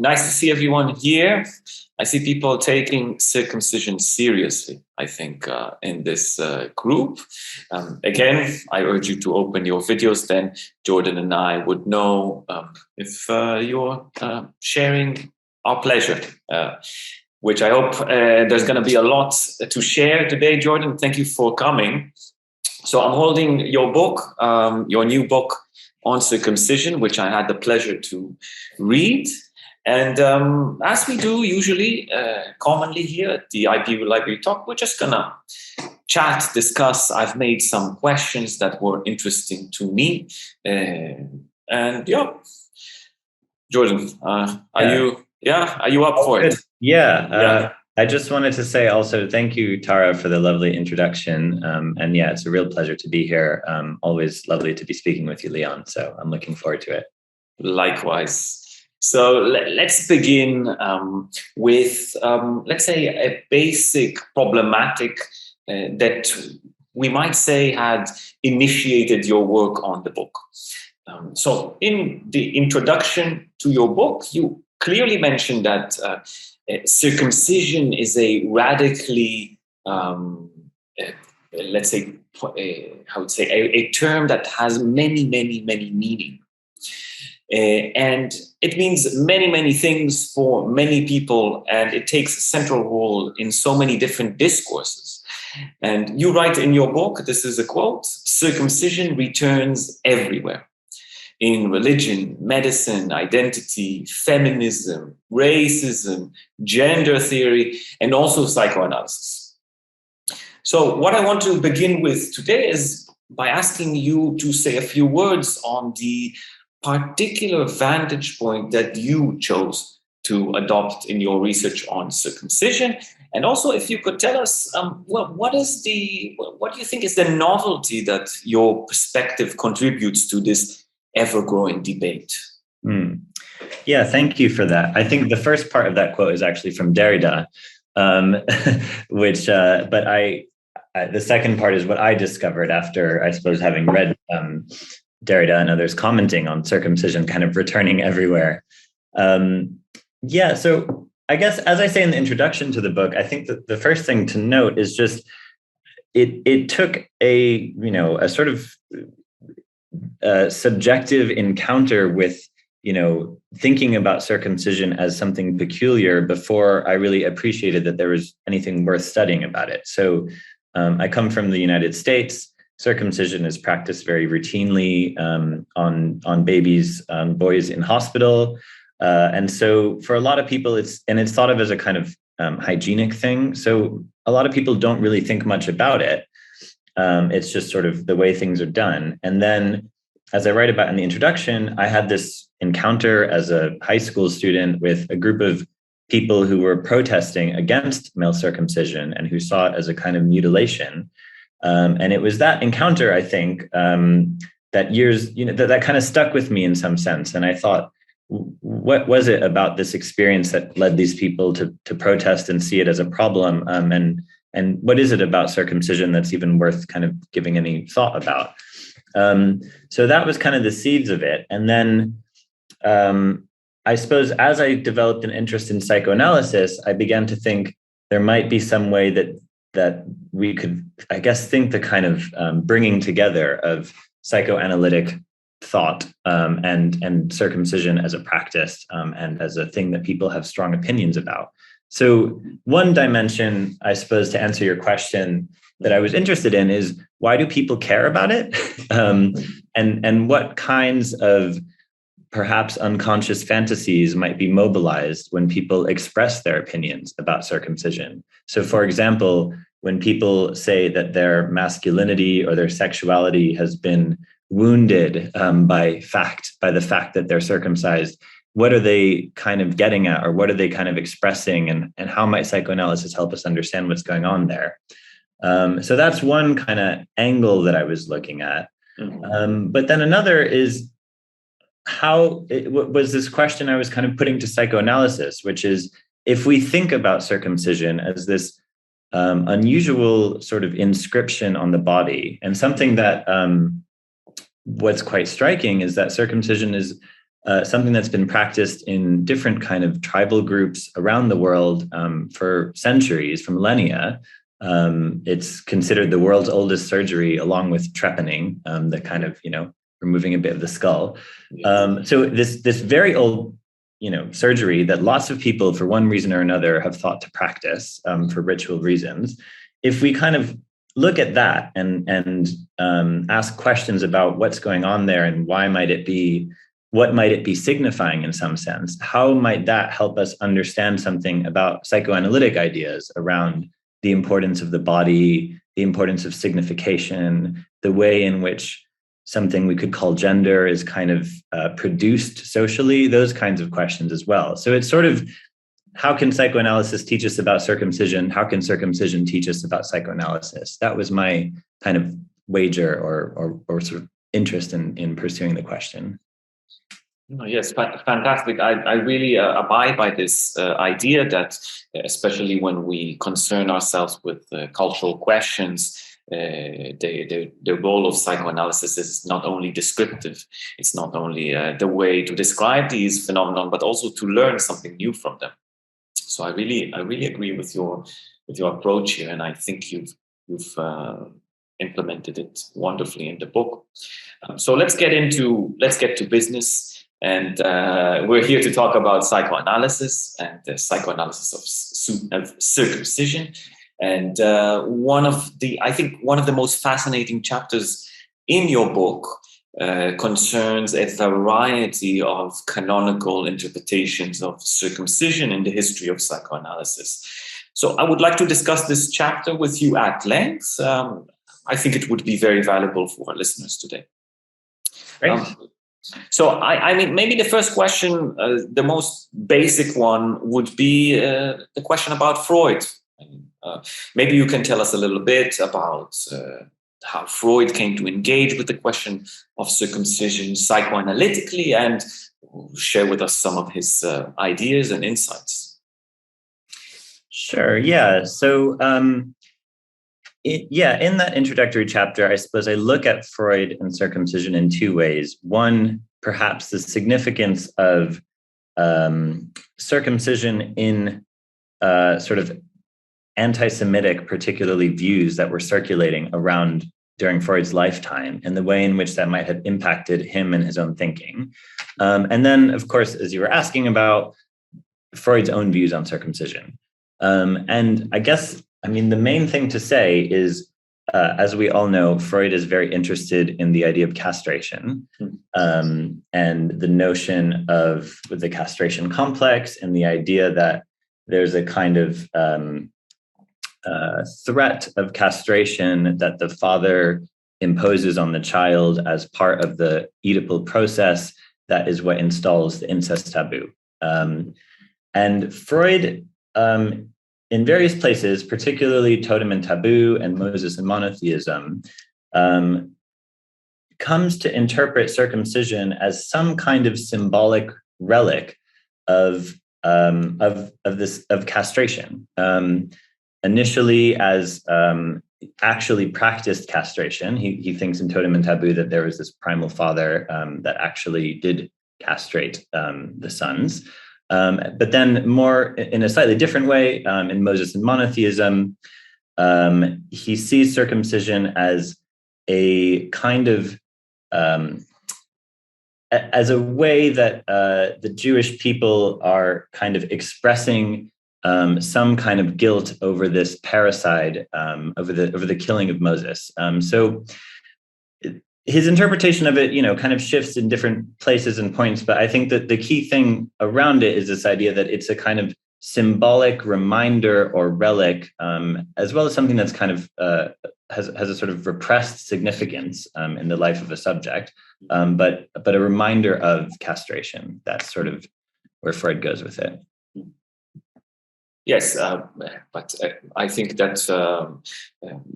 nice to see everyone here. I see people taking circumcision seriously, I think, in this group. Again, I urge you to open your videos, then Jordan and I would know if you're sharing our pleasure, which I hope there's going to be a lot to share today. Jordan, thank you for coming. So I'm holding your book, your new book on circumcision, which I had the pleasure to read. And as we do usually, commonly here at the IPU Library Talk, we're just going to chat, discuss. I've made some questions that were interesting to me. And yeah, Jordan, are you up for it? Yeah. I just wanted to say also thank you, Tara, for the lovely introduction. And yeah, it's a real pleasure to be here. Always lovely to be speaking with you, Leon. So I'm looking forward to it. Likewise. So let's begin with, let's say, a basic problematic that we might say had initiated your work on the book. So in the introduction to your book, you clearly mentioned that circumcision is a radically, let's say, a term that has many meanings. And it means many things for many people, and it takes a central role in so many different discourses. And you write in your book, this is a quote, "Circumcision returns everywhere. In religion, medicine, identity, feminism, racism, gender theory, and also psychoanalysis." So what I want to begin with today is by asking you to say a few words on the particular vantage point that you chose to adopt in your research on circumcision. And also, if you could tell us, what do you think is the novelty that your perspective contributes to this ever-growing debate? Yeah, thank you for that. I think the first part of that quote is actually from Derrida, but the second part is what I discovered after, I suppose, having read Derrida and others commenting on circumcision kind of returning everywhere. So I guess, as I say in the introduction to the book, I think that the first thing to note is just it took a sort of subjective encounter with thinking about circumcision as something peculiar before I really appreciated that there was anything worth studying about it. So I come from the United States. Circumcision is practiced very routinely on babies, boys in hospital. And so for a lot of people, it's thought of as a kind of hygienic thing. So a lot of people don't really think much about it. It's just sort of the way things are done. And then, as I write about in the introduction, I had this encounter as a high school student with a group of people who were protesting against male circumcision and who saw it as a kind of mutilation. And it was that encounter, I think, that kind of stuck with me in some sense. And I thought, what was it about this experience that led these people to protest and see it as a problem? And what is it about circumcision that's even worth kind of giving any thought about? So that was kind of the seeds of it. And then I suppose as I developed an interest in psychoanalysis, I began to think there might be some way that we could, I guess, think the kind of bringing together of psychoanalytic thought and circumcision as a practice and as a thing that people have strong opinions about. So one dimension, I suppose, to answer your question that I was interested in is, why do people care about it? And what kinds of perhaps unconscious fantasies might be mobilized when people express their opinions about circumcision. So, for example, when people say that their masculinity or their sexuality has been wounded by the fact that they're circumcised, what are they kind of getting at, or what are they kind of expressing, and how might psychoanalysis help us understand what's going on there? So that's one kind of angle that I was looking at. But then another is was this question I was kind of putting to psychoanalysis, which is, if we think about circumcision as this unusual sort of inscription on the body, and something that what's quite striking is that circumcision is something that's been practiced in different kind of tribal groups around the world for centuries, for millennia. It's considered the world's oldest surgery, along with trepanning, the kind of, removing a bit of the skull. So this very old, surgery that lots of people, for one reason or another, have thought to practice for ritual reasons. If we kind of look at that and ask questions about what's going on there and what might it be signifying in some sense, how might that help us understand something about psychoanalytic ideas around the importance of the body, the importance of signification, the way in which something we could call gender is kind of produced socially, those kinds of questions as well. So it's sort of, how can psychoanalysis teach us about circumcision? How can circumcision teach us about psychoanalysis? That was my kind of wager or sort of interest in pursuing the question. Oh, yes, fantastic. I really abide by this idea that, especially when we concern ourselves with cultural questions, the role of psychoanalysis is not only descriptive. It's not only the way to describe these phenomena, but also to learn something new from them. So I really agree with your approach here, and I think you've implemented it wonderfully in the book. So let's get to business. And we're here to talk about psychoanalysis and the psychoanalysis of circumcision. And one of the most fascinating chapters in your book concerns a variety of canonical interpretations of circumcision in the history of psychoanalysis. So I would like to discuss this chapter with you at length. I think it would be very valuable for our listeners today. Great. So, I mean, maybe the first question, the most basic one, would be the question about Freud. Maybe you can tell us a little bit about how Freud came to engage with the question of circumcision psychoanalytically, and share with us some of his ideas and insights. Sure. Yeah. So, in that introductory chapter, I suppose I look at Freud and circumcision in two ways. One, perhaps the significance of circumcision in sort of anti-Semitic, particularly views that were circulating around during Freud's lifetime, and the way in which that might have impacted him and his own thinking. And then, of course, as you were asking about, Freud's own views on circumcision. And I guess, I mean, the main thing to say is, as we all know, Freud is very interested in the idea of castration and the notion of the castration complex, and the idea that there's a kind of threat of castration that the father imposes on the child as part of the Oedipal process. That is what installs the incest taboo. And Freud, in various places, particularly Totem and Taboo and Moses and Monotheism, comes to interpret circumcision as some kind of symbolic relic of castration. Initially, as actually practiced castration, he thinks in Totem and Taboo that there was this primal father that actually did castrate the sons. But then more in a slightly different way, in Moses and Monotheism, he sees circumcision as a kind of, as a way that the Jewish people are kind of expressing some kind of guilt over this parricide, over the killing of Moses. So his interpretation of it, kind of shifts in different places and points. But I think that the key thing around it is this idea that it's a kind of symbolic reminder or relic, as well as something that's kind of has a sort of repressed significance in the life of a subject, but a reminder of castration. That's sort of where Freud goes with it. Yes, but I think that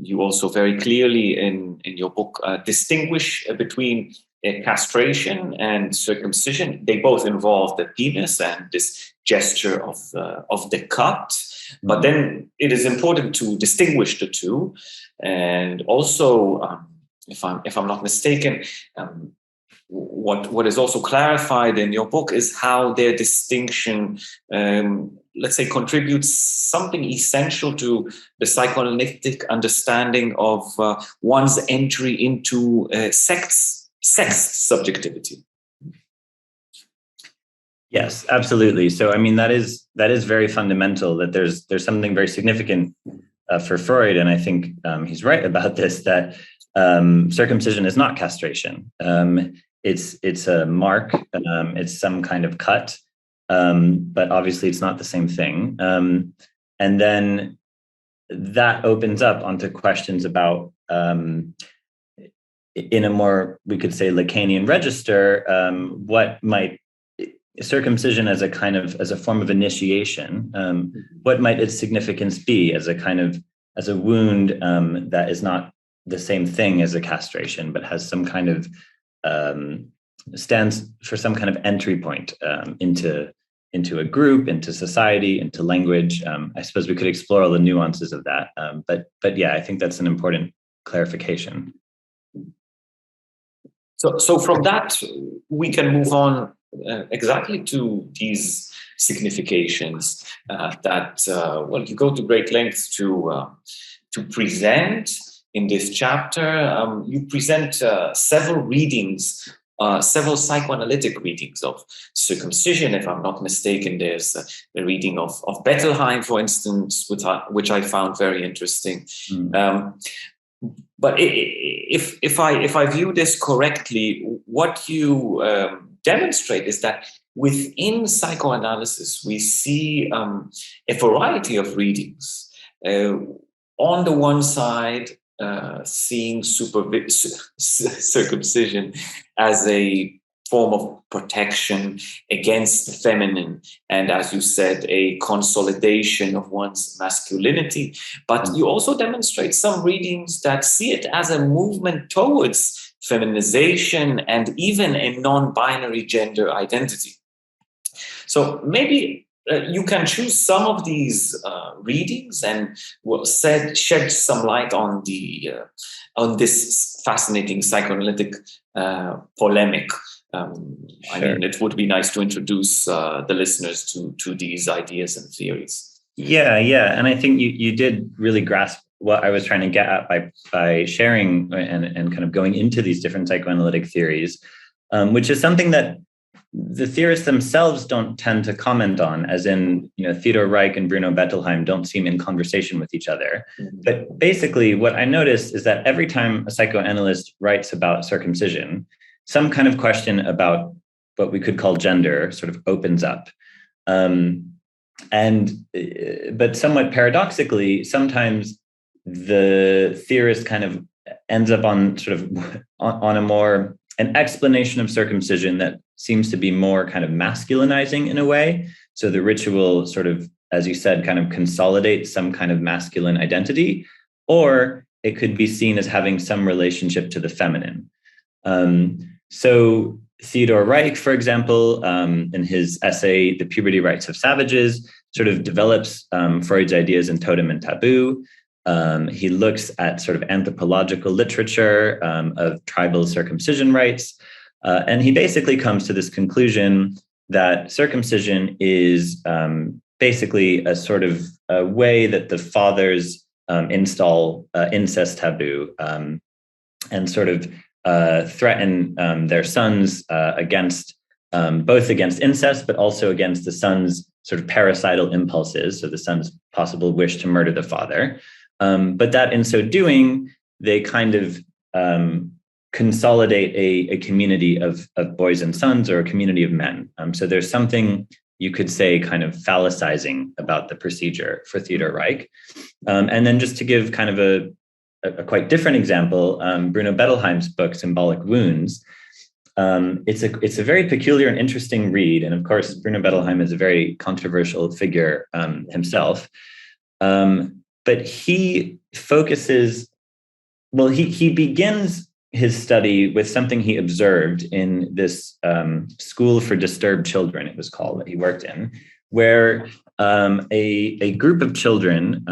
you also very clearly in your book distinguish between castration and circumcision. They both involve the penis and this gesture of the cut. But then it is important to distinguish the two. And also, if I'm not mistaken, what is also clarified in your book is how their distinction, let's say, contributes something essential to the psychoanalytic understanding of one's entry into sex subjectivity. Yes, absolutely. So, I mean, that is very fundamental. That there's something very significant for Freud, and I think he's right about this. That circumcision is not castration. It's a mark. It's some kind of cut, but obviously it's not the same thing. And then that opens up onto questions about, in a more, we could say, Lacanian register, what might circumcision as a form of initiation, what might its significance be as a wound that is not the same thing as a castration, but has some kind of stands for some kind of entry point into a group, into society, into language. I suppose we could explore all the nuances of that, but yeah, I think that's an important clarification. So from that, we can move on exactly to these significations that you go to great lengths to present in this chapter. You present several readings, several psychoanalytic readings of circumcision. If I'm not mistaken, there's a reading of Bettelheim, for instance, which I found very interesting. But if I view this correctly, what you demonstrate is that within psychoanalysis, we see a variety of readings. On the one side, seeing circumcision as a form of protection against the feminine, and as you said, a consolidation of one's masculinity. But you also demonstrate some readings that see it as a movement towards feminization and even a non-binary gender identity. So maybe you can choose some of these readings and shed some light on this fascinating psychoanalytic polemic. I mean, it would be nice to introduce the listeners to these ideas and theories. Yeah, and I think you did really grasp what I was trying to get at by sharing and kind of going into these different psychoanalytic theories, which is something that the theorists themselves don't tend to comment on, as in, Theodor Reich and Bruno Bettelheim don't seem in conversation with each other. Mm-hmm. But basically, what I noticed is that every time a psychoanalyst writes about circumcision, some kind of question about what we could call gender sort of opens up. But somewhat paradoxically, sometimes the theorist kind of ends up on an explanation of circumcision that seems to be more kind of masculinizing in a way. So the ritual sort of, as you said, kind of consolidates some kind of masculine identity, or it could be seen as having some relationship to the feminine. So Theodor Reich, for example, in his essay, The Puberty Rites of Savages, sort of develops Freud's ideas in totem and taboo. He looks at sort of anthropological literature of tribal circumcision rites. And he basically comes to this conclusion that circumcision is basically a sort of a way that the fathers install incest taboo and sort of threaten their sons against both against incest, but also against the son's sort of parasital impulses, so the son's possible wish to murder the father. But that in so doing, they kind of consolidate a community of boys and sons, or a community of men. So there's something you could say kind of phallicizing about the procedure for Theodor Reich. And then just to give kind of a quite different example, Bruno Bettelheim's book, Symbolic Wounds, it's a very peculiar and interesting read. And of course, Bruno Bettelheim is a very controversial figure himself. But he focuses, he begins his study with something he observed in this school for disturbed children, it was called, that he worked in, where a group of children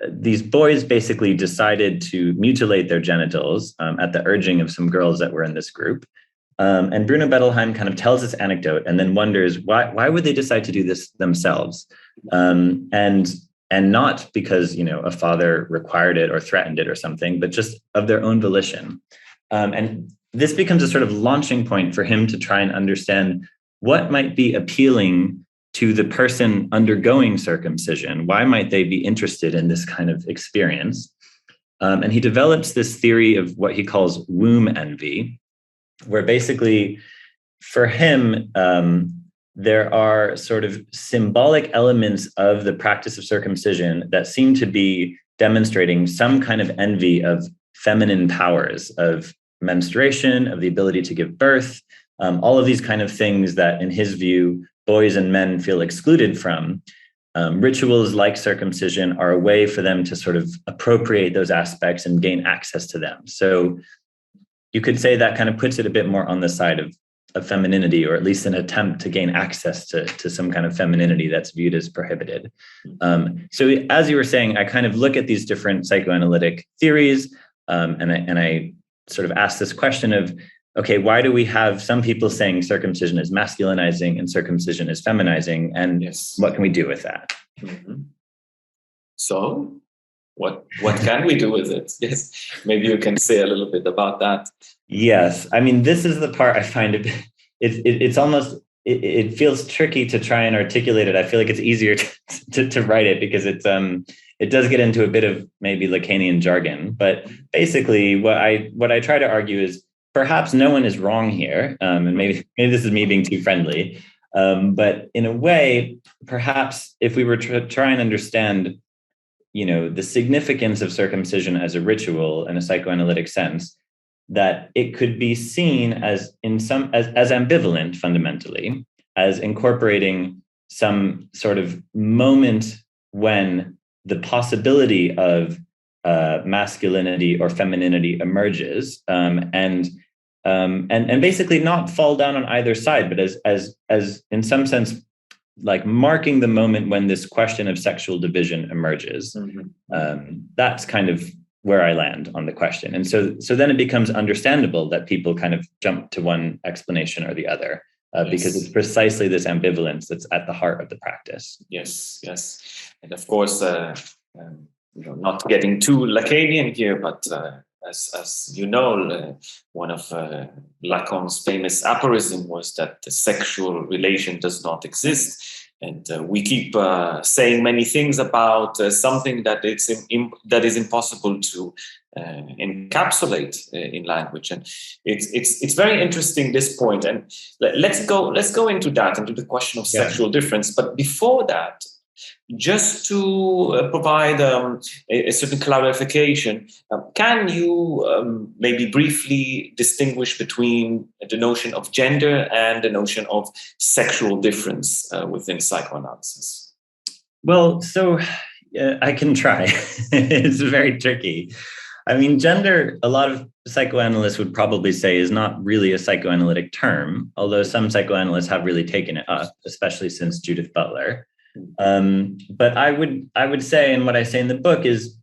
these boys basically decided to mutilate their genitals at the urging of some girls that were in this group. And Bruno Bettelheim kind of tells this anecdote and then wonders why would they decide to do this themselves? And not because, a father required it or threatened it or something, but just of their own volition. And this becomes a sort of launching point for him to try and understand what might be appealing to the person undergoing circumcision. Why might they be interested in this kind of experience? And he develops this theory of what he calls womb envy, where basically for him, there are sort of symbolic elements of the practice of circumcision that seem to be demonstrating some kind of envy of feminine powers, of menstruation, of the ability to give birth, all of these kind of things that, in his view, boys and men feel excluded from. Rituals like circumcision are a way for them to sort of appropriate those aspects and gain access to them. So you could say that kind of puts it a bit more on the side of femininity, or at least an attempt to gain access to some kind of femininity that's viewed as prohibited. So as you were saying, I kind of look at these different psychoanalytic theories, and I sort of ask this question of, okay, why do we have some people saying circumcision is masculinizing and circumcision is feminizing? And what can we do with that? Mm-hmm. So what can we do with it? Yes, maybe you can say a little bit about that. Yes, I mean, this is the part I find it's almost, it feels tricky to try and articulate it. I feel like it's easier to write it because it does get into a bit of maybe Lacanian jargon. But basically, what I try to argue is perhaps no one is wrong here, and maybe this is me being too friendly. But in a way, perhaps if we were to try and understand, the significance of circumcision as a ritual in a psychoanalytic sense, that it could be seen as ambivalent fundamentally, as incorporating some sort of moment when the possibility of masculinity or femininity emerges, and basically not fall down on either side, but as in some sense, like marking the moment when this question of sexual division emerges. Mm-hmm. That's kind of where I land on the question. And so then it becomes understandable that people kind of jump to one explanation or the other, because it's precisely this ambivalence that's at the heart of the practice. Yes. And of course, not getting too Lacanian here, but as you know, one of Lacan's famous aphorisms was that the sexual relation does not exist. And we keep saying many things about something that is impossible to encapsulate in language, and it's very interesting, this point. And let's go into that, into the question of sexual difference. But before that, just to provide a certain clarification, can you maybe briefly distinguish between the notion of gender and the notion of sexual difference within psychoanalysis? Well, so I can try. It's very tricky. I mean, gender, a lot of psychoanalysts would probably say, is not really a psychoanalytic term, although some psychoanalysts have really taken it up, especially since Judith Butler. But I would say, and what I say in the book is,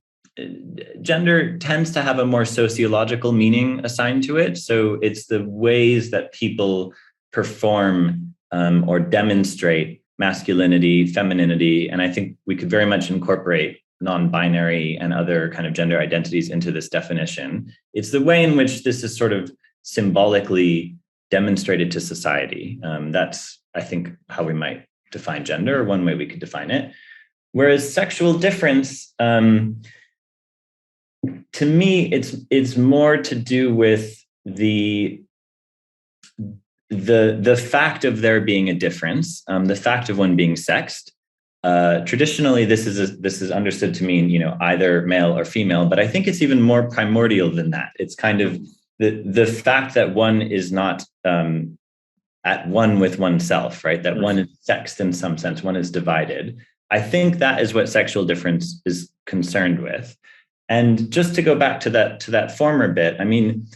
gender tends to have a more sociological meaning assigned to it. So it's the ways that people perform or demonstrate masculinity, femininity, and I think we could very much incorporate non-binary and other kind of gender identities into this definition. It's the way in which this is sort of symbolically demonstrated to society. That's, I think, how we might define gender, or one way we could define it. Whereas sexual difference, to me, it's more to do with the fact of there being a difference, the fact of one being sexed. Traditionally, this is understood to mean, either male or female, but I think it's even more primordial than that. It's kind of the fact that one is not at one with oneself, right? That one is sexed in some sense, one is divided. I think that is what sexual difference is concerned with. And just to go back to that former bit, I mean,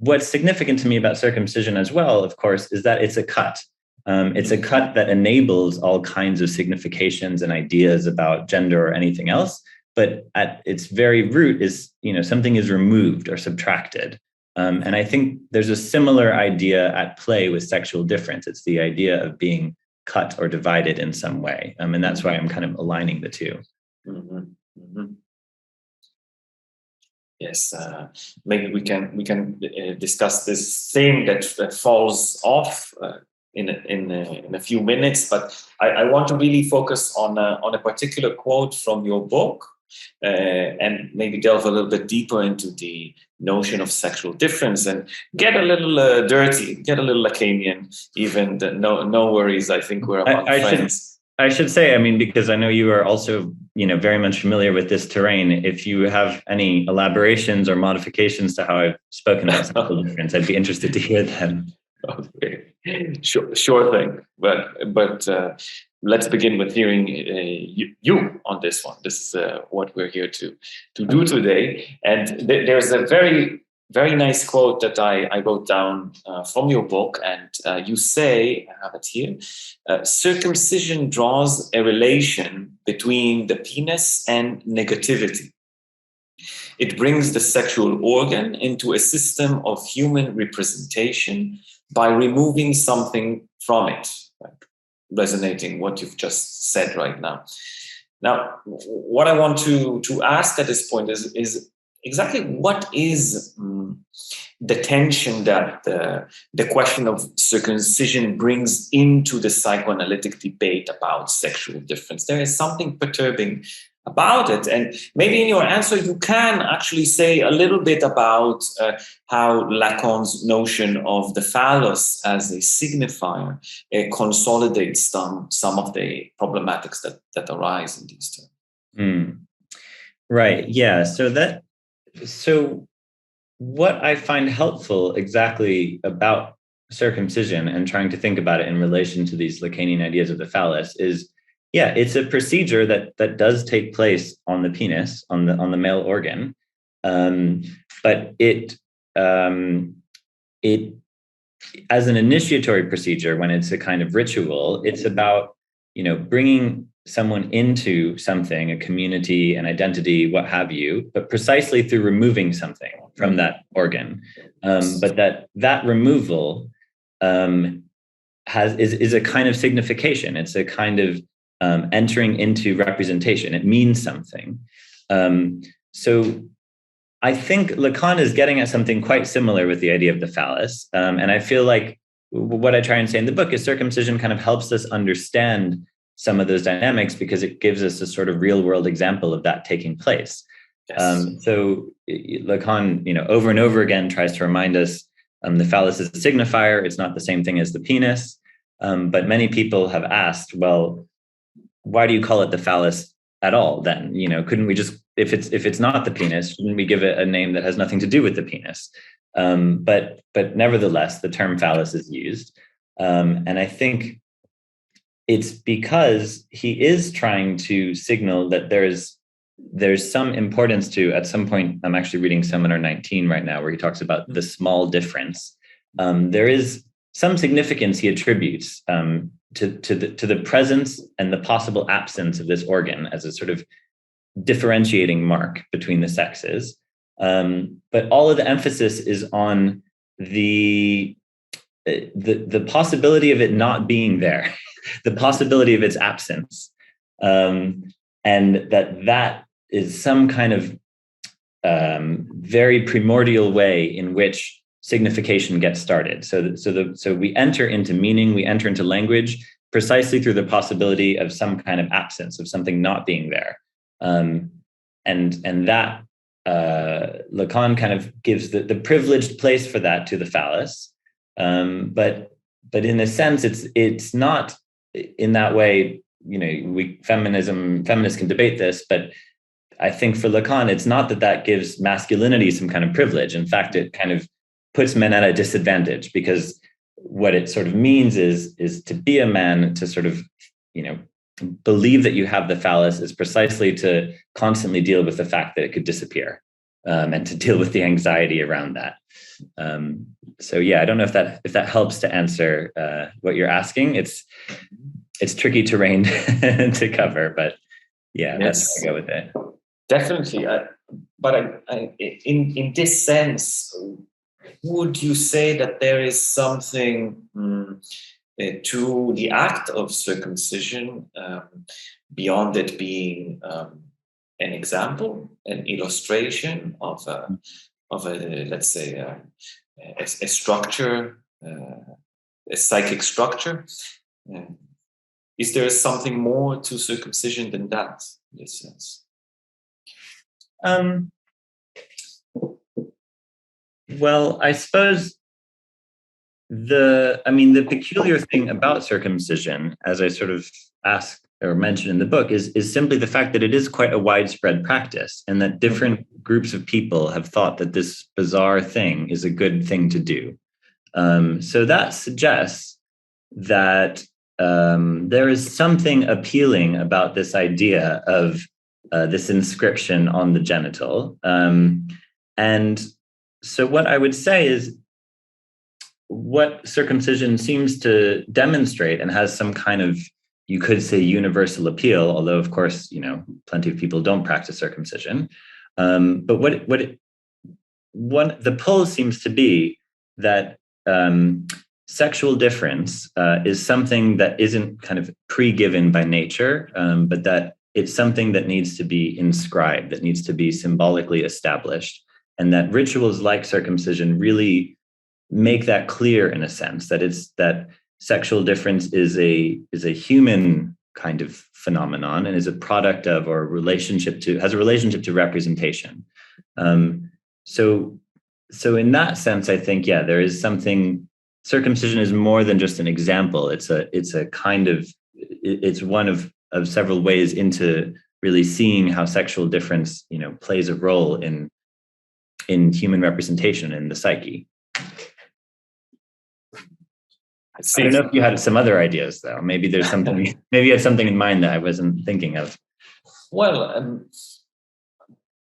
what's significant to me about circumcision as well, of course, is that it's a cut. It's a cut that enables all kinds of significations and ideas about gender or anything else, but at its very root is, something is removed or subtracted. And I think there's a similar idea at play with sexual difference. It's the idea of being cut or divided in some way. And that's why I'm kind of aligning the two. Mm-hmm. Mm-hmm. Yes, maybe we can discuss this thing that falls off in a few minutes. But I want to really focus on a particular quote from your book, and maybe delve a little bit deeper into the notion of sexual difference and get a little dirty, get a little Lacanian. Even no worries. I think we're among friends. I should say, because I know you are also, very much familiar with this terrain. If you have any elaborations or modifications to how I've spoken about sexual difference, I'd be interested to hear them. Okay, sure thing. But let's begin with hearing you on this one. This is what we're here to do today. And there's a very, very nice quote that I wrote down from your book. And you say, I have it here, circumcision draws a relation between the penis and negativity. It brings the sexual organ into a system of human representation by removing something from it, like resonating what you've just said right now. Now, what I want to ask at this point is exactly what is the tension that the question of circumcision brings into the psychoanalytic debate about sexual difference. There is something perturbing about it. And maybe in your answer, you can actually say a little bit about how Lacan's notion of the phallus as a signifier consolidates some of the problematics that arise in these terms. Right. Yeah. So what I find helpful exactly about circumcision and trying to think about it in relation to these Lacanian ideas of the phallus is, yeah, it's a procedure that does take place on the penis, on the male organ, but it as an initiatory procedure, when it's a kind of ritual, it's about bringing someone into something, a community, an identity, what have you, but precisely through removing something from that organ. But that removal is a kind of signification. It's a kind of entering into representation. It means something. So I think Lacan is getting at something quite similar with the idea of the phallus. And I feel like what I try and say in the book is circumcision kind of helps us understand some of those dynamics because it gives us a sort of real world example of that taking place. Yes. So Lacan, over and over again tries to remind us the phallus is a signifier. It's not the same thing as the penis. But many people have asked, well, why do you call it the phallus at all then? Couldn't we just, if it's not the penis, shouldn't we give it a name that has nothing to do with the penis? But nevertheless, the term phallus is used. And I think it's because he is trying to signal that there's some importance to, at some point, I'm actually reading Seminar 19 right now, where he talks about the small difference. There is some significance he attributes to the presence and the possible absence of this organ as a sort of differentiating mark between the sexes. But all of the emphasis is on the possibility of it not being there, the possibility of its absence, and that is some kind of very primordial way in which signification gets started. So we enter into meaning, we enter into language precisely through the possibility of some kind of absence, of something not being there, and that Lacan kind of gives the privileged place for that to the phallus. But in a sense, it's not in that way. Feminists can debate this, but I think for Lacan, it's not that gives masculinity some kind of privilege. In fact, it kind of puts men at a disadvantage, because what it sort of means is to be a man, to sort of believe that you have the phallus is precisely to constantly deal with the fact that it could disappear, and to deal with the anxiety around that. So yeah, I don't know if that helps to answer what you're asking. It's tricky terrain to cover, but yeah, yes. That's how I go with it. Definitely. In this sense, would you say that there is something to the act of circumcision beyond it being an example, an illustration of a let's say a structure, a psychic structure? Is there something more to circumcision than that, in this sense? Well, I suppose the peculiar thing about circumcision, as I sort of ask or mention in the book, is simply the fact that it is quite a widespread practice, and that different groups of people have thought that this bizarre thing is a good thing to do. So that suggests that there is something appealing about this idea of this inscription on the genital. And so what I would say is, what circumcision seems to demonstrate, and has some kind of, you could say, universal appeal, although of course, plenty of people don't practice circumcision. But what the pull seems to be that sexual difference is something that isn't kind of pre-given by nature, but that it's something that needs to be inscribed, that needs to be symbolically established, and that rituals like circumcision really make that clear, in a sense, that sexual difference is a human kind of phenomenon, and is a product of, or has a relationship to representation. So in that sense, I think, there is something. Circumcision is more than just an example. It's one of several ways into really seeing how sexual difference, plays a role in human representation in the psyche. I don't know if you had some other ideas, though. Maybe there's something. Maybe you had something in mind that I wasn't thinking of. Well,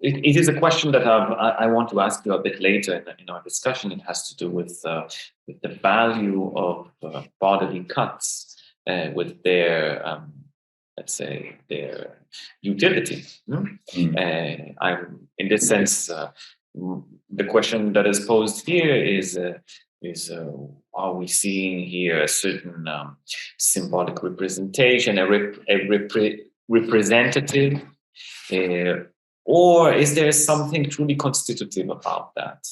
it is a question that I want to ask you a bit later in our discussion. It has to do with the value of bodily cuts, with their, let's say, their utility. I'm in this sense. The question that is posed here is are we seeing here a certain symbolic representation, a representative, or is there something truly constitutive about that?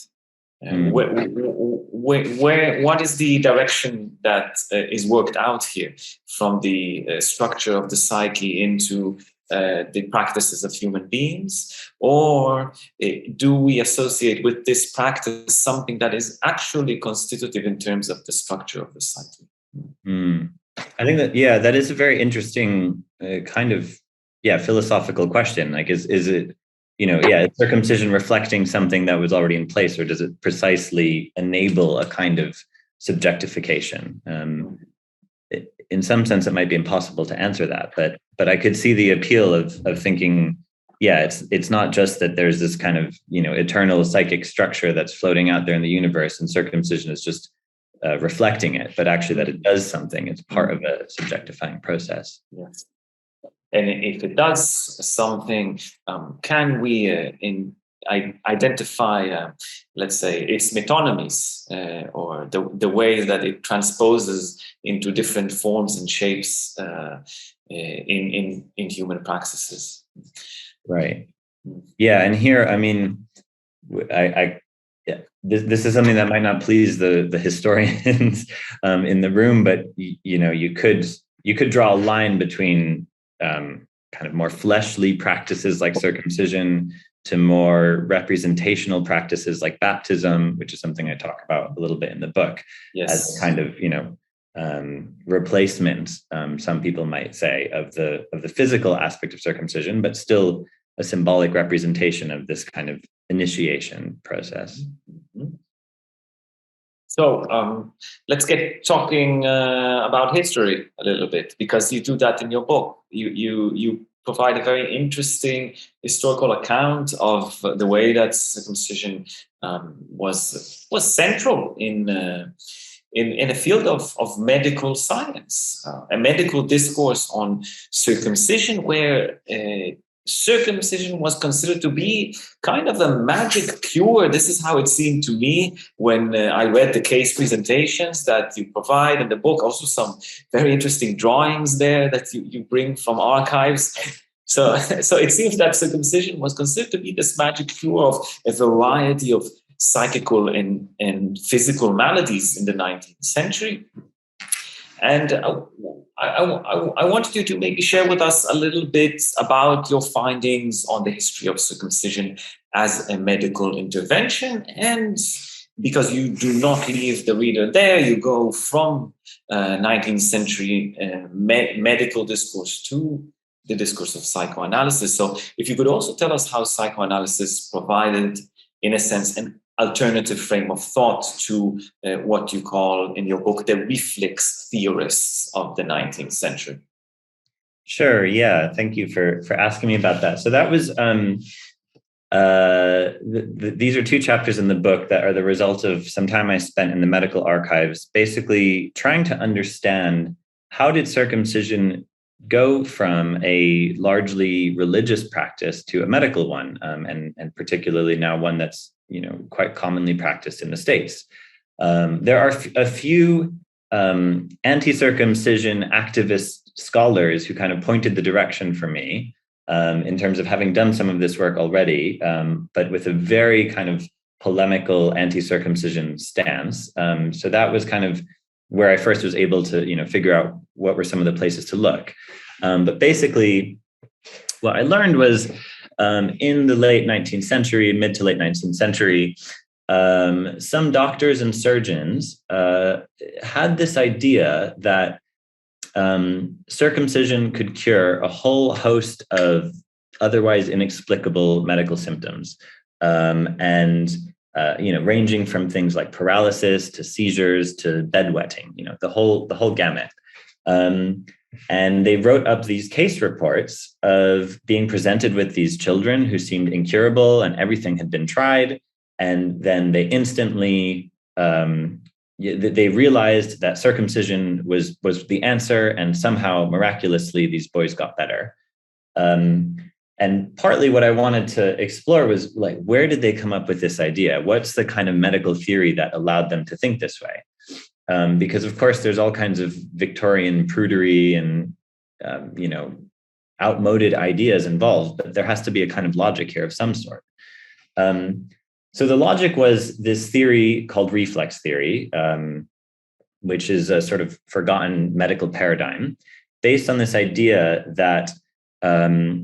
What is the direction that is worked out here from the structure of the psyche into the practices of human beings? Or do we associate with this practice something that is actually constitutive in terms of the structure of the psyche? I think that, that is a very interesting kind of, philosophical question. Like, is it, is circumcision reflecting something that was already in place, or does it precisely enable a kind of subjectification? In some sense, it might be impossible to answer that, but I could see the appeal of thinking, it's not just that there's this kind of, eternal psychic structure that's floating out there in the universe, and circumcision is just reflecting it, but actually that it does something. It's part of a subjectifying process. Yes. And if it does something, can we identify, let's say, its metonymies, or the way that it transposes into different forms and shapes in human practices? Right. Yeah, and here, this is something that might not please the historians in the room, but you could draw a line between kind of more fleshly practices like circumcision to more representational practices like baptism, which is something I talk about a little bit in the book. Yes. As a kind of replacement, some people might say, of the physical aspect of circumcision, but still a symbolic representation of this kind of initiation process. Mm-hmm. So let's get talking about history a little bit, because you do that in your book. You provide a very interesting historical account of the way that circumcision was central in a field of medical science, a medical discourse on circumcision, where circumcision was considered to be kind of a magic cure. This is how it seemed to me when I read the case presentations that you provide in the book. Also, some very interesting drawings there that you bring from archives. So it seems that circumcision was considered to be this magic cure of a variety of psychical and physical maladies in the 19th century. And I wanted you to maybe share with us a little bit about your findings on the history of circumcision as a medical intervention. And because you do not leave the reader there, you go from 19th century medical discourse to the discourse of psychoanalysis. So if you could also tell us how psychoanalysis provided, in a sense, an alternative frame of thought to what you call in your book the reflex theorists of the 19th century. Sure. Yeah. Thank you for asking me about that. So that was these are two chapters in the book that are the result of some time I spent in the medical archives, basically trying to understand how did circumcision go from a largely religious practice to a medical one, and particularly now one that's quite commonly practiced in the States. There are a few anti-circumcision activist scholars who kind of pointed the direction for me in terms of having done some of this work already, but with a very kind of polemical anti-circumcision stance. So that was kind of where I first was able to figure out what were some of the places to look. But basically, what I learned was in the late 19th century, mid to late 19th century, some doctors and surgeons had this idea that circumcision could cure a whole host of otherwise inexplicable medical symptoms, ranging from things like paralysis to seizures to bedwetting, the whole gamut. And they wrote up these case reports of being presented with these children who seemed incurable and everything had been tried. And then they instantly, they realized that circumcision was the answer, and somehow miraculously these boys got better. And partly what I wanted to explore was like, where did they come up with this idea? What's the kind of medical theory that allowed them to think this way? Because of course, there's all kinds of Victorian prudery and, outmoded ideas involved, but there has to be a kind of logic here of some sort. So the logic was this theory called reflex theory, which is a sort of forgotten medical paradigm based on this idea that an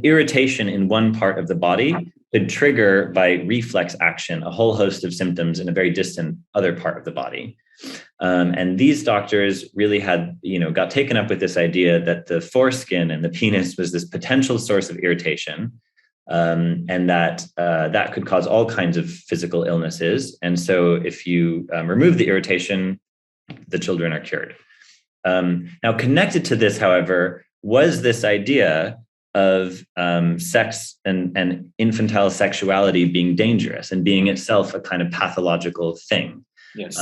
irritation in one part of the body could trigger by reflex action a whole host of symptoms in a very distant other part of the body. And these doctors really had, got taken up with this idea that the foreskin and the penis was this potential source of irritation, and that could cause all kinds of physical illnesses. And so if you remove the irritation, the children are cured. Now, connected to this, however, was this idea of sex and infantile sexuality being dangerous and being itself a kind of pathological thing. Yes.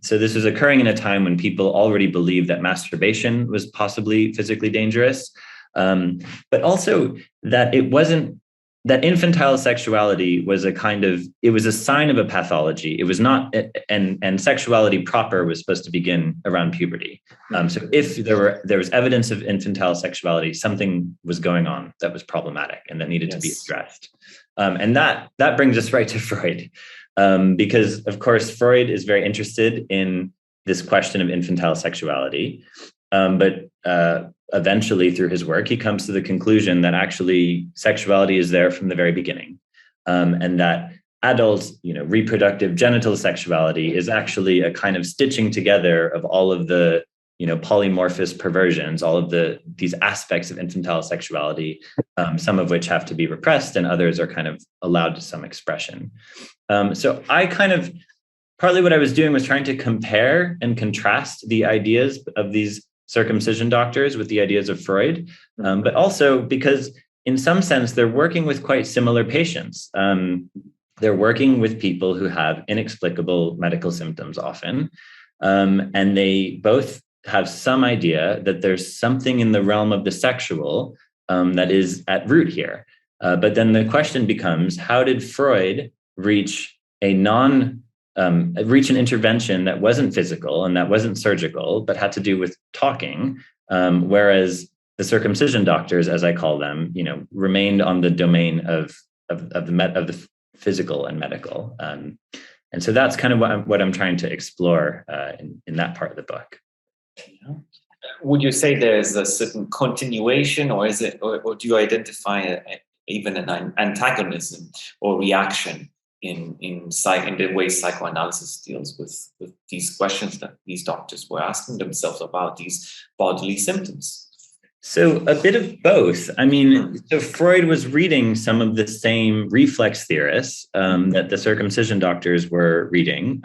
So this was occurring in a time when people already believed that masturbation was possibly physically dangerous, but also that it wasn't, that infantile sexuality was it was a sign of a pathology. It was not, and sexuality proper was supposed to begin around puberty. So if there was evidence of infantile sexuality, something was going on that was problematic and that needed to be addressed. And that brings us right to Freud, because of course Freud is very interested in this question of infantile sexuality, but eventually through his work, he comes to the conclusion that actually sexuality is there from the very beginning, and that adult, reproductive genital sexuality is actually a kind of stitching together of all of the, polymorphous perversions, all of these aspects of infantile sexuality, some of which have to be repressed and others are kind of allowed to some expression. So I partly what I was doing was trying to compare and contrast the ideas of these circumcision doctors with the ideas of Freud, but also because in some sense, they're working with quite similar patients. They're working with people who have inexplicable medical symptoms often, and they both have some idea that there's something in the realm of the sexual that is at root here. But then the question becomes, how did Freud reach an intervention that wasn't physical and that wasn't surgical, but had to do with talking, whereas the circumcision doctors, as I call them, remained on the domain of the physical and medical. And so that's kind of what I'm trying to explore in that part of the book. Would you say there's a certain continuation, or do you identify even an antagonism or reaction in the way psychoanalysis deals with these questions that these doctors were asking themselves about these bodily symptoms? So a bit of both. I mean, so Freud was reading some of the same reflex theorists that the circumcision doctors were reading.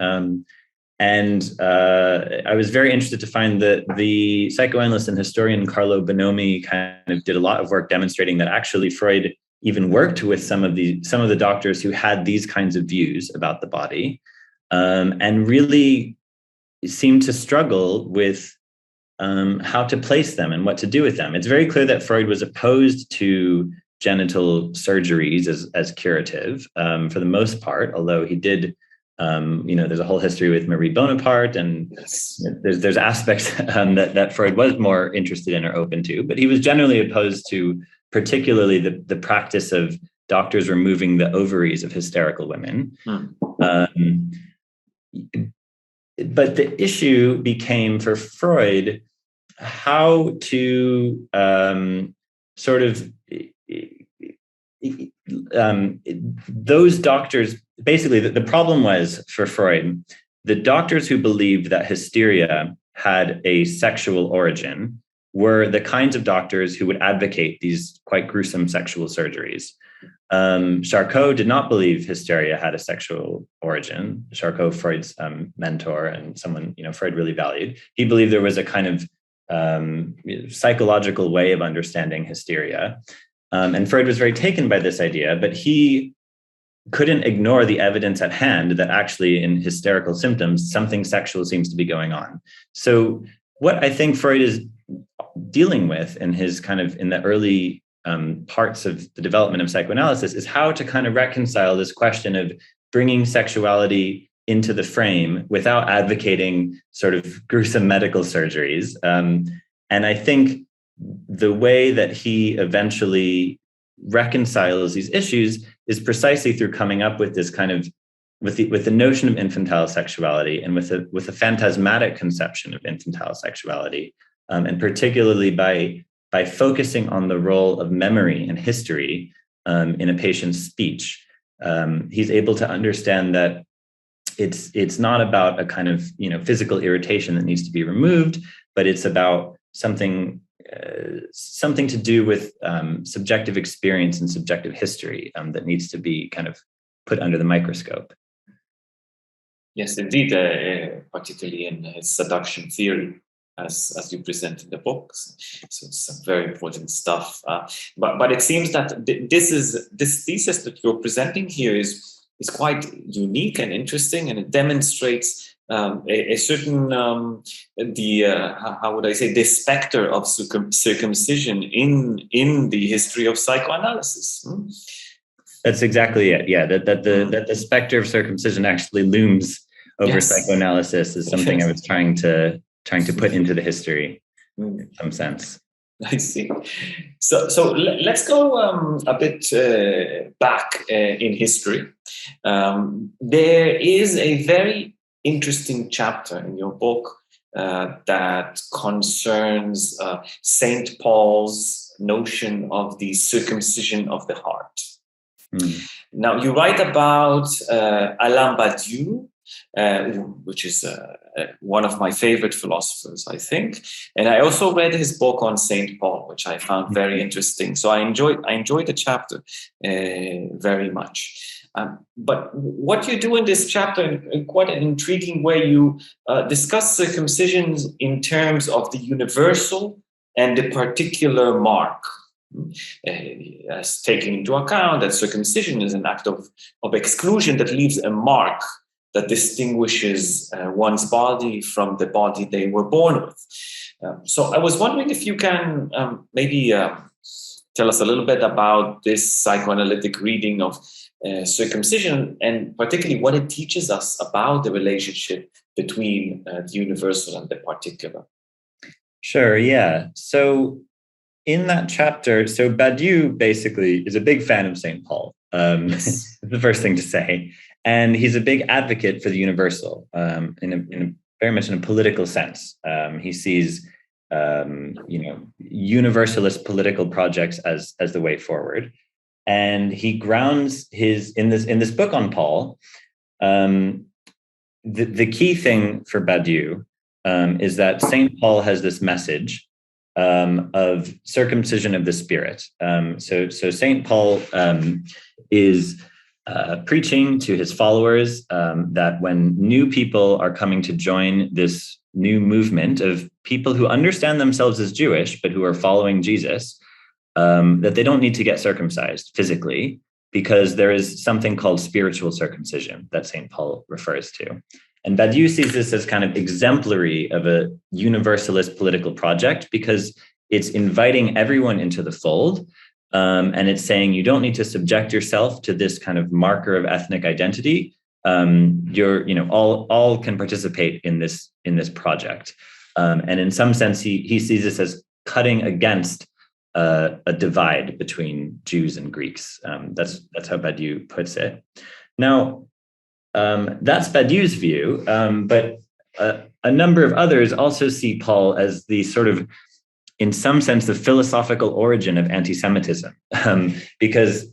And I was very interested to find that the psychoanalyst and historian Carlo Bonomi kind of did a lot of work demonstrating that actually Freud even worked with some of the doctors who had these kinds of views about the body, and really seemed to struggle with how to place them and what to do with them. It's very clear that Freud was opposed to genital surgeries as curative for the most part, although he did, there's a whole history with Marie Bonaparte, and there's aspects that Freud was more interested in or open to, but he was generally opposed to particularly the practice of doctors removing the ovaries of hysterical women. But the issue became for Freud how to those doctors, basically the problem was for Freud, the doctors who believed that hysteria had a sexual origin were the kinds of doctors who would advocate these quite gruesome sexual surgeries. Charcot did not believe hysteria had a sexual origin. Charcot, Freud's mentor and someone Freud really valued. He believed there was a kind of psychological way of understanding hysteria. And Freud was very taken by this idea, but he couldn't ignore the evidence at hand that actually in hysterical symptoms, something sexual seems to be going on. So what I think Freud is dealing with in the early parts of the development of psychoanalysis is how to kind of reconcile this question of bringing sexuality into the frame without advocating sort of gruesome medical surgeries. And I think the way that he eventually reconciles these issues is precisely through coming up with this kind of with the notion of infantile sexuality and with a phantasmatic conception of infantile sexuality, and particularly by focusing on the role of memory and history in a patient's speech. He's able to understand that it's not about a kind of physical irritation that needs to be removed, but it's about something to do with subjective experience and subjective history that needs to be kind of put under the microscope. Yes, indeed, particularly in his seduction theory, as you present in the books. So it's some very important stuff. But it seems that this thesis that you're presenting here is quite unique and interesting, and it demonstrates a certain how would I say, the specter of circumcision in the history of psychoanalysis. That's exactly it. Yeah, that the specter of circumcision actually looms over psychoanalysis is something I was trying to put into the history in some sense. I see. So let's go a bit back in history. There is a very interesting chapter in your book that concerns St. Paul's notion of the circumcision of the heart. Now, you write about Alain Badiou, which is one of my favorite philosophers, I think. And I also read his book on St. Paul, which I found very interesting. So I enjoyed the chapter very much. But what you do in this chapter, in quite an intriguing way, you discuss circumcision in terms of the universal and the particular mark. As taking into account that circumcision is an act of exclusion that leaves a mark that distinguishes one's body from the body they were born with. So I was wondering if you can maybe tell us a little bit about this psychoanalytic reading of circumcision, and particularly what it teaches us about the relationship between the universal and the particular. Sure, yeah. So in that chapter, so Badiou basically is a big fan of St. Paul. Yes. The first thing to say. And he's a big advocate for the universal in a very much in a political sense. He sees universalist political projects as the way forward. And he grounds in this book on Paul. The key thing for Badiou is that St. Paul has this message of circumcision of the spirit. So St. Paul is preaching to his followers that when new people are coming to join this new movement of people who understand themselves as Jewish, but who are following Jesus, that they don't need to get circumcised physically, because there is something called spiritual circumcision that St. Paul refers to. And Badiou sees this as kind of exemplary of a universalist political project, because it's inviting everyone into the fold. And it's saying you don't need to subject yourself to this kind of marker of ethnic identity. All can participate in this project. And in some sense, he sees this as cutting against a divide between Jews and Greeks. That's how Badiou puts it. Now, that's Badiou's view, but a number of others also see Paul as the sort of, in some sense, the philosophical origin of anti-Semitism, because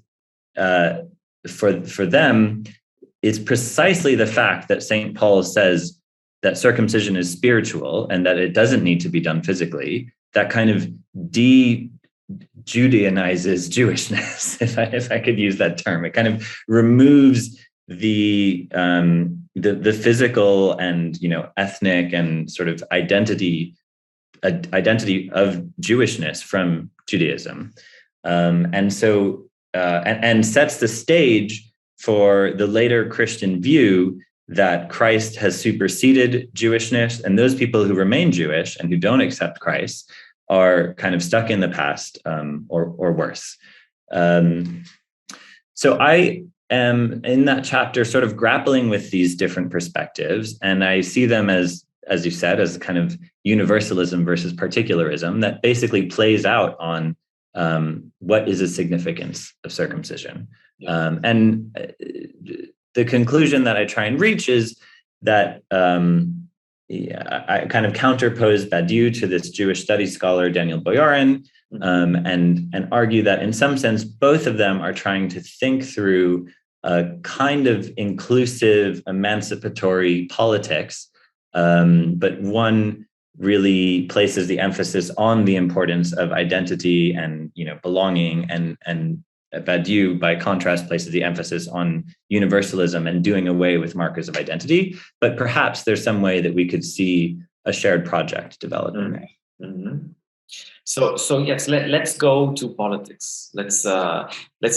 for them, it's precisely the fact that St. Paul says that circumcision is spiritual and that it doesn't need to be done physically, that kind of de-Judainizes Jewishness, if I could use that term. It kind of removes the physical and ethnic and sort of identity of Jewishness from Judaism, and sets the stage for the later Christian view that Christ has superseded Jewishness, and those people who remain Jewish and who don't accept Christ are kind of stuck in the past, or worse. So I am in that chapter sort of grappling with these different perspectives, and I see them as you said, as kind of universalism versus particularism that basically plays out on what is the significance of circumcision. And the conclusion that I try and reach is that I kind of counterpose Badiou to this Jewish studies scholar, Daniel Boyarin, and argue that in some sense, both of them are trying to think through a kind of inclusive, emancipatory politics. But one really places the emphasis on the importance of identity and belonging, and Badiou, by contrast, places the emphasis on universalism and doing away with markers of identity. But perhaps there's some way that we could see a shared project developing. Mm-hmm. So yes, let's go to politics. Let's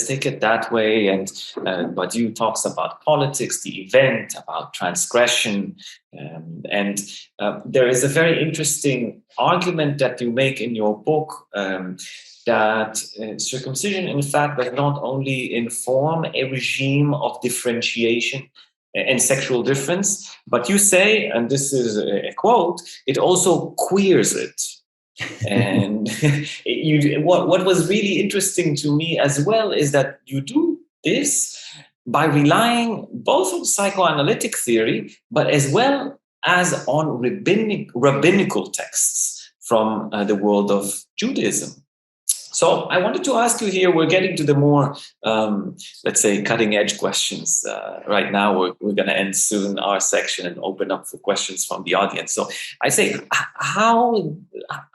take it that way. And Badiou talks about politics, the event, about transgression, and there is a very interesting argument that you make in your book that circumcision, in fact, does not only inform a regime of differentiation and sexual difference, but you say, and this is a quote, it also queers it. And what was really interesting to me as well is that you do this by relying both on psychoanalytic theory, but as well as on rabbinical texts from the world of Judaism. So I wanted to ask you here, we're getting to the more, let's say, cutting edge questions. Right now, we're going to end soon our section and open up for questions from the audience. So I say,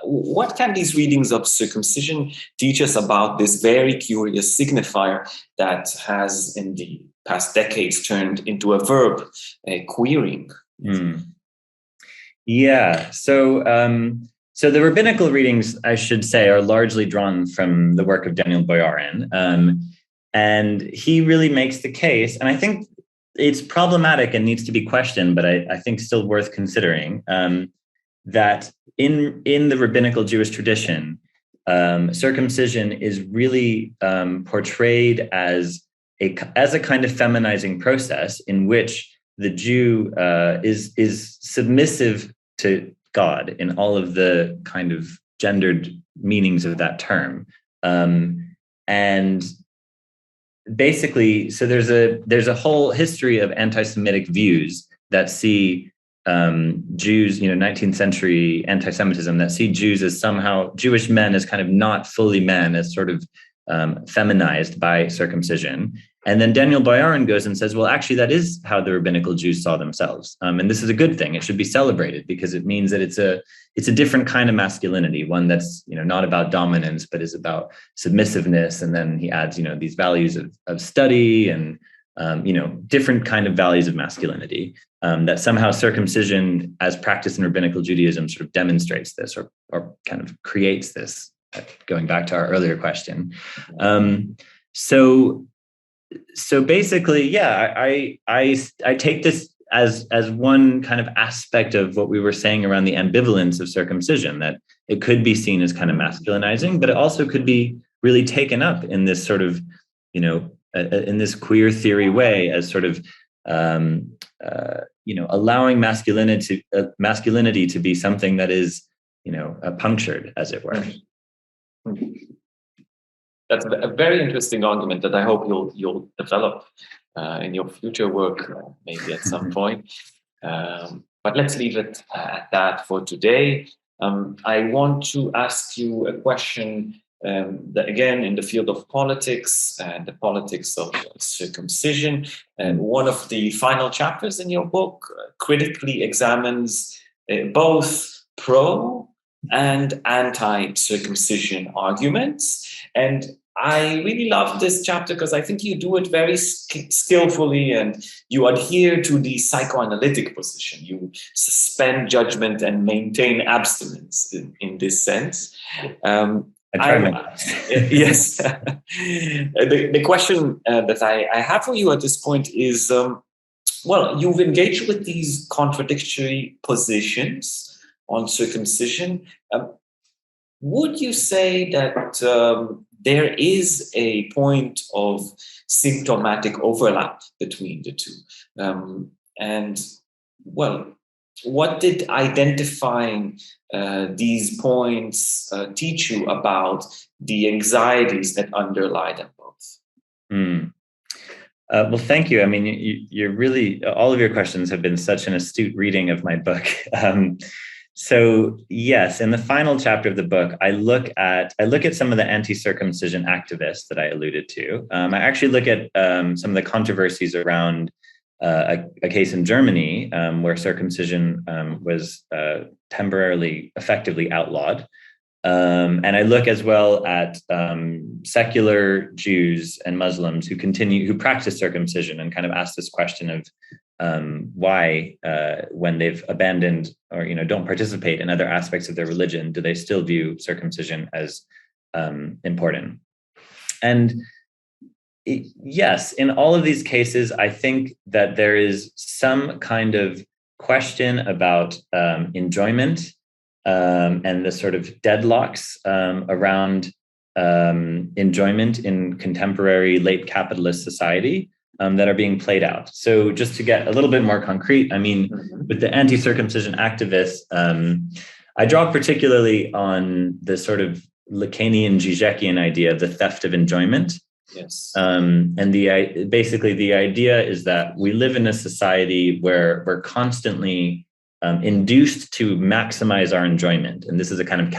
what can these readings of circumcision teach us about this very curious signifier that has in the past decades turned into a verb, queering? Yeah, so the rabbinical readings, I should say, are largely drawn from the work of Daniel Boyarin. And he really makes the case, and I think it's problematic and needs to be questioned, but I think still worth considering, that in the rabbinical Jewish tradition, circumcision is really portrayed as a kind of feminizing process in which the Jew is submissive to God in all of the kind of gendered meanings of that term. And basically, so there's a whole history of anti-Semitic views that see Jews, 19th century anti-Semitism that see Jews as somehow, Jewish men as kind of not fully men, as sort of feminized by circumcision. And then Daniel Boyarin goes and says, well, actually, that is how the rabbinical Jews saw themselves. And this is a good thing. It should be celebrated because it means that it's a different kind of masculinity, one that's, not about dominance, but is about submissiveness. And then he adds, these values of study and, different kind of values of masculinity, that somehow circumcision as practiced in rabbinical Judaism sort of demonstrates this or kind of creates this, going back to our earlier question. So basically, yeah, I take this as one kind of aspect of what we were saying around the ambivalence of circumcision, that it could be seen as kind of masculinizing, but it also could be really taken up in this sort of, in this queer theory way as sort of, allowing masculinity to be something that is, punctured, as it were. That's a very interesting argument that I hope you'll develop in your future work, maybe at some point. But let's leave it at that for today. I want to ask you a question that, again, in the field of politics and the politics of circumcision. And one of the final chapters in your book critically examines both pro and anti-circumcision arguments. And I really love this chapter because I think you do it very skillfully and you adhere to the psychoanalytic position. You suspend judgment and maintain abstinence in this sense. I try my best. Yes. The question that I have for you at this point is, you've engaged with these contradictory positions on circumcision. Would you say that there is a point of symptomatic overlap between the two? What did identifying these points teach you about the anxieties that underlie them both? Well, thank you. I mean, you're really, all of your questions have been such an astute reading of my book. So yes, in the final chapter of the book, I look at some of the anti-circumcision activists that I alluded to. I actually look at some of the controversies around a case in Germany where circumcision was temporarily, effectively outlawed. And I look as well at secular Jews and Muslims who practice circumcision and kind of ask this question of why, when they've abandoned or don't participate in other aspects of their religion, do they still view circumcision as important? And yes, in all of these cases, I think that there is some kind of question about enjoyment and the sort of deadlocks around enjoyment in contemporary late capitalist society that are being played out. So just to get a little bit more concrete, I mean, with the anti-circumcision activists, I draw particularly on the sort of Lacanian, Žižekian idea of the theft of enjoyment. Yes. And basically the idea is that we live in a society where we're constantly induced to maximize our enjoyment. And this is a kind of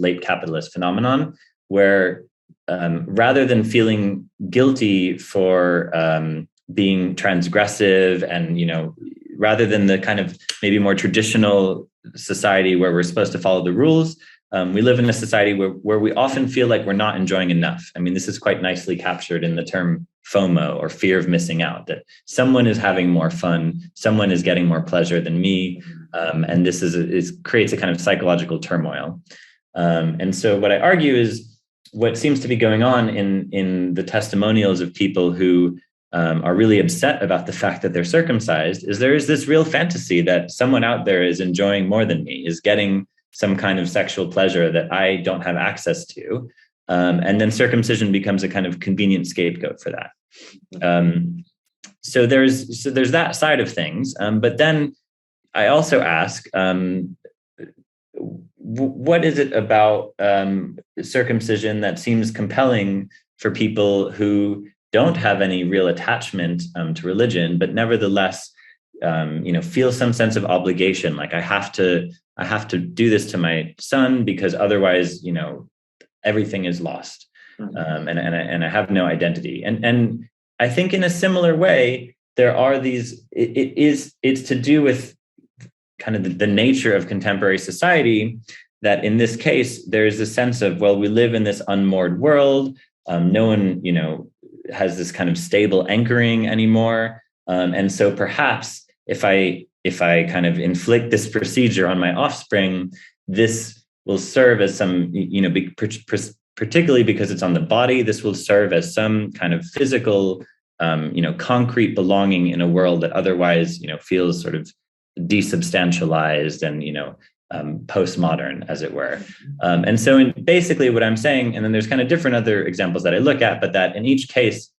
late capitalist phenomenon where rather than feeling guilty for being transgressive and, rather than the kind of maybe more traditional society where we're supposed to follow the rules, we live in a society where we often feel like we're not enjoying enough. I mean, this is quite nicely captured in the term FOMO, or fear of missing out, that someone is having more fun, someone is getting more pleasure than me. And this creates a kind of psychological turmoil. And so what I argue is what seems to be going on in the testimonials of people who are really upset about the fact that they're circumcised is there is this real fantasy that someone out there is enjoying more than me, is getting some kind of sexual pleasure that I don't have access to. And then circumcision becomes a kind of convenient scapegoat for that. So there's that side of things. But then I also ask, what is it about circumcision that seems compelling for people who don't have any real attachment to religion, but nevertheless, feel some sense of obligation, like I have to do this to my son because otherwise, everything is lost, and I have no identity. And I think in a similar way, there are these. It's to do with kind of the nature of contemporary society, that in this case, there's a sense of, well, we live in this unmoored world. No one, has this kind of stable anchoring anymore. And so perhaps if I kind of inflict this procedure on my offspring, this will serve as some, particularly because it's on the body, this will serve as some kind of physical, concrete belonging in a world that otherwise, feels sort of desubstantialized and, postmodern, as it were. And so basically what I'm saying, and then there's kind of different other examples that I look at, but that in each case,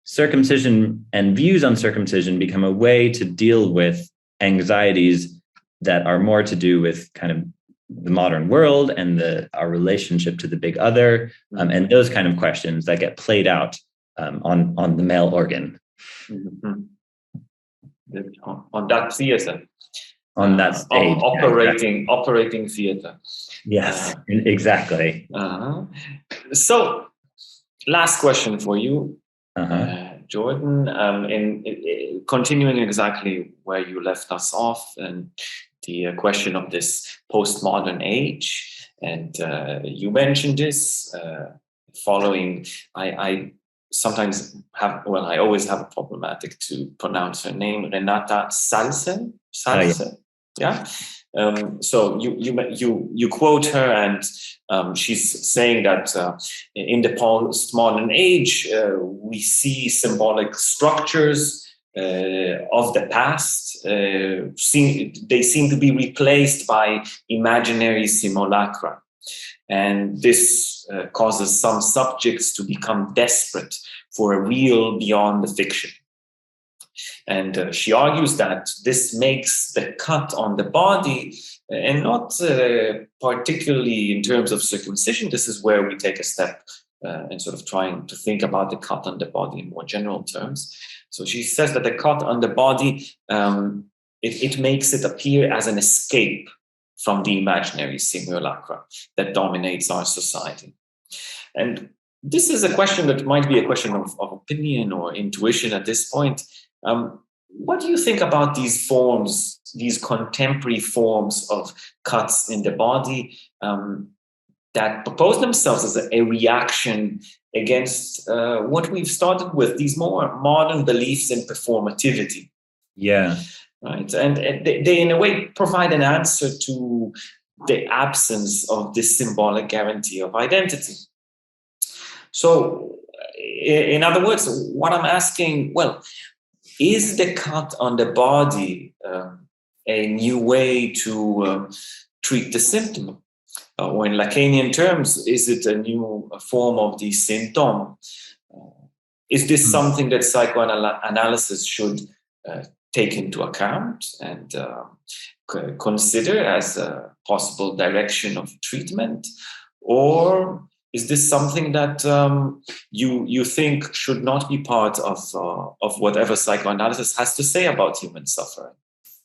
circumcision and views on circumcision become a way to deal with anxieties that are more to do with kind of the modern world and our relationship to the big other, and those kind of questions that get played out on the male organ. Mm-hmm. On that theater. On that stage. Operating theater. Yes, exactly. So, last question for you, Jordan. In continuing exactly where you left us off, and the question of this postmodern age, and you mentioned this following. I sometimes have, I always have a problematic to pronounce her name, Renata Salse. Yeah. So you quote her, and she's saying that in the postmodern age, we see symbolic structures of the past. They seem to be replaced by imaginary simulacra. And this causes some subjects to become desperate for a real beyond the fiction. And she argues that this makes the cut on the body, and not particularly in terms of circumcision. This is where we take a step in sort of trying to think about the cut on the body in more general terms. So she says that the cut on the body, it makes it appear as an escape from the imaginary simulacra that dominates our society. And this is a question that might be a question of opinion or intuition at this point. What do you think about these forms, these contemporary forms of cuts in the body that propose themselves as a reaction against what we've started with, these more modern beliefs in performativity? Yeah. Right. And they, in a way, provide an answer to the absence of this symbolic guarantee of identity. So, in other words, what I'm asking, is the cut on the body a new way to treat the symptom? Or in Lacanian terms, is it a new form of the symptom? Is this something that psychoanalysis should take into account and consider as a possible direction of treatment? Or is this something that you think should not be part of whatever psychoanalysis has to say about human suffering?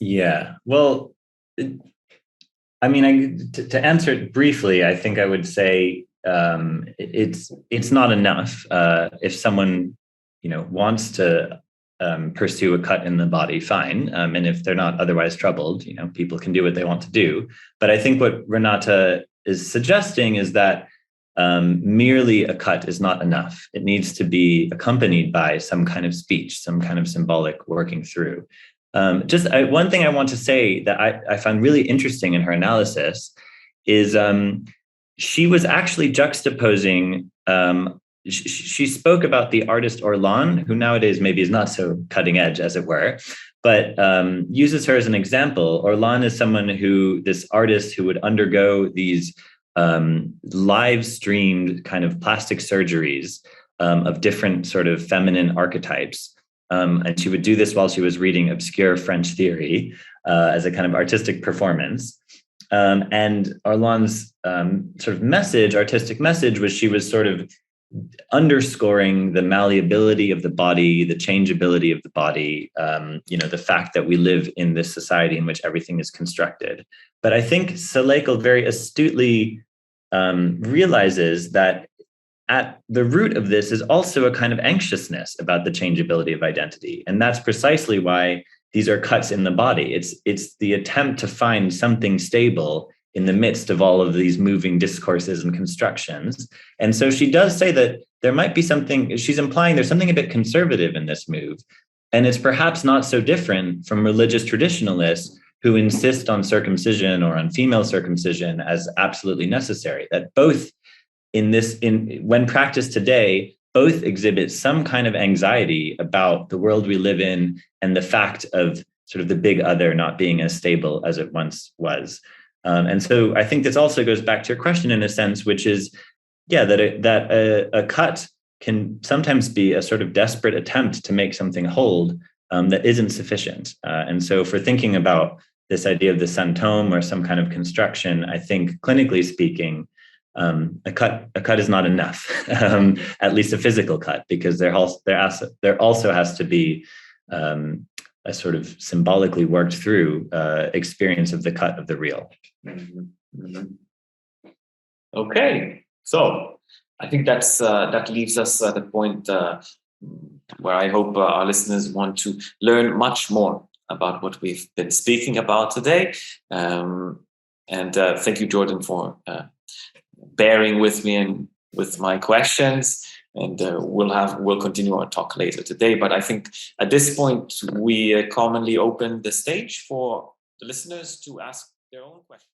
Yeah, well, I mean, to answer it briefly, I think I would say it's not enough if someone wants to pursue a cut in the body, fine, and if they're not otherwise troubled, people can do what they want to do. But I think what Renata is suggesting is that merely a cut is not enough. It needs to be accompanied by some kind of speech, some kind of symbolic working through. One thing I want to say that I found really interesting in her analysis is she was actually juxtaposing. She spoke about the artist Orlan, who nowadays maybe is not so cutting edge, as it were, but uses her as an example. Orlan is someone this artist who would undergo these live streamed kind of plastic surgeries of different sort of feminine archetypes. And she would do this while she was reading obscure French theory as a kind of artistic performance. And Orlan's sort of artistic message, was she was sort of underscoring the malleability of the body, the changeability of the body, the fact that we live in this society in which everything is constructed. But I think Salekel very astutely realizes that at the root of this is also a kind of anxiousness about the changeability of identity. And that's precisely why these are cuts in the body. It's the attempt to find something stable in the midst of all of these moving discourses and constructions. And so she does say that there might be something, she's implying there's something a bit conservative in this move. And it's perhaps not so different from religious traditionalists who insist on circumcision or on female circumcision as absolutely necessary, that both when practiced today, both exhibit some kind of anxiety about the world we live in and the fact of sort of the big other not being as stable as it once was. And so I think this also goes back to your question in a sense, which is, that a cut can sometimes be a sort of desperate attempt to make something hold that isn't sufficient. And so for thinking about this idea of the symptom or some kind of construction, I think clinically speaking, a cut is not enough, at least a physical cut, because there also has to be a sort of symbolically worked through experience of the cut of the real. Okay, so I think that leaves us at the point where I hope our listeners want to learn much more about what we've been speaking about today. And thank you, Jordan, for bearing with me and with my questions. And we'll continue our talk later today. But I think at this point, we commonly open the stage for the listeners to ask their own questions.